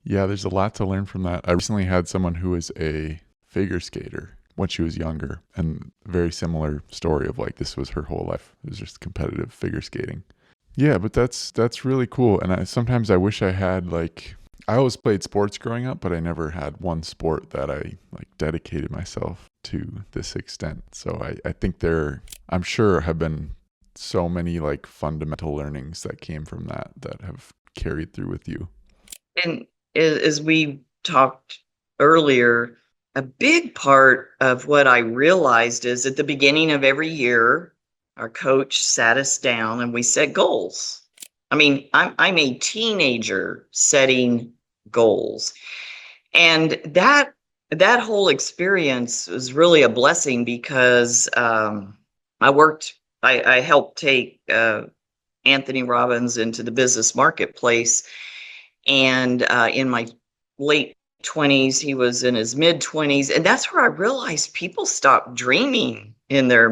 Yeah, there's a lot to learn from that. I recently had someone who was a figure skater when she was younger, and very similar story of like this was her whole life. It was just competitive figure skating. Yeah, but that's really cool. And sometimes I wish I had like I always played sports growing up, but I never had one sport that I like dedicated myself to this extent. So I think I'm sure have been so many like fundamental learnings that came from that have carried through with you. And as we talked earlier, a big part of what I realized is at the beginning of every year, our coach sat us down and we set goals. I mean, I'm a teenager setting goals. And that whole experience was really a blessing because I worked, I helped take Anthony Robbins into the business marketplace. And in my late 20s, he was in his mid 20s. And that's where I realized people stop dreaming in their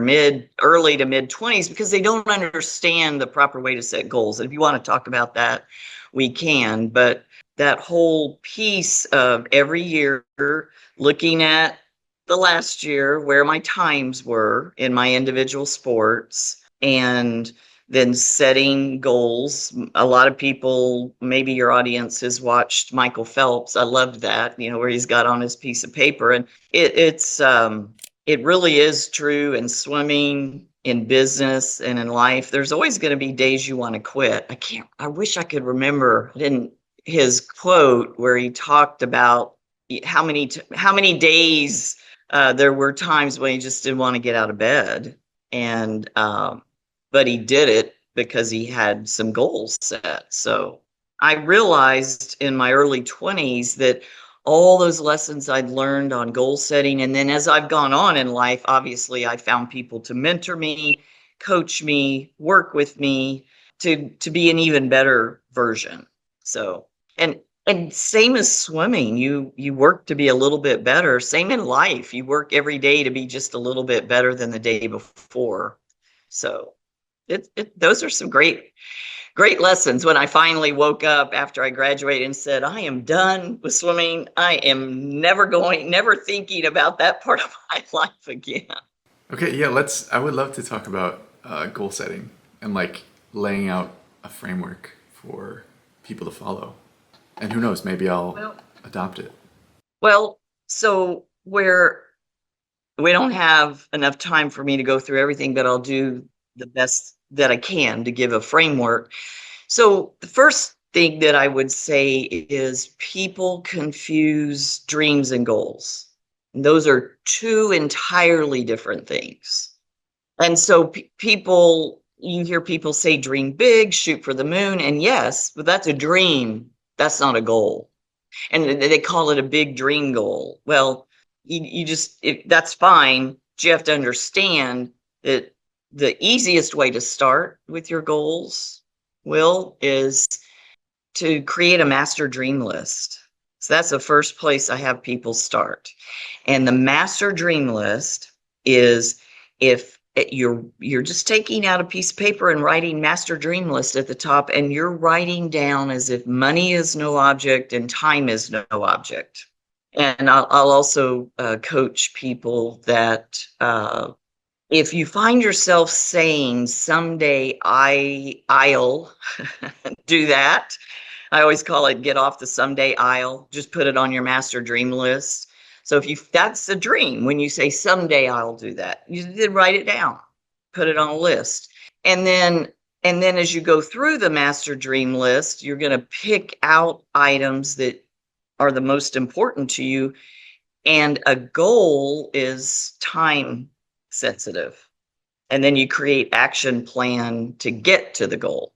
early to mid 20s because they don't understand the proper way to set goals. And if you want to talk about that, we can. But that whole piece of every year looking at the last year, where my times were in my individual sports, and then setting goals. A lot of people, maybe your audience has watched Michael Phelps. I loved that, where he's got on his piece of paper. And it really is true in swimming, in business, and in life. There's always going to be days you want to quit. I wish I could remember his quote where he talked about how many days there were times when he just didn't want to get out of bed. And but he did it because he had some goals set. So I realized in my early 20s that all those lessons I'd learned on goal setting, and then as I've gone on in life, obviously I found people to mentor me, coach me, work with me to be an even better version. So, and same as swimming, you work to be a little bit better. Same in life, you work every day to be just a little bit better than the day before. So those are some great lessons. When I finally woke up after I graduated and said, I am done with swimming, I am never thinking about that part of my life again. Okay, yeah, I would love to talk about goal setting and like laying out a framework for people to follow. And who knows, maybe I'll adopt it. Well, so we don't have enough time for me to go through everything, but I'll do the best that I can to give a framework. So the first thing that I would say is people confuse dreams and goals. And those are two entirely different things. And so you hear people say dream big, shoot for the moon. And yes, but that's a dream. That's not a goal. And they call it a big dream goal. Well, that's fine. But you have to understand that the easiest way to start with your goals, is to create a master dream list. So that's the first place I have people start. And the master dream list is if you're just taking out a piece of paper and writing master dream list at the top, and you're writing down as if money is no object and time is no object. And I'll also coach people that if you find yourself saying someday I'll do that, I always call it get off the someday I'll, just put it on your master dream list. So that's a dream. When you say someday I'll do that, you did write it down, put it on a list. And then as you go through the master dream list, you're going to pick out items that are the most important to you. And a goal is time sensitive. And then you create action plan to get to the goal.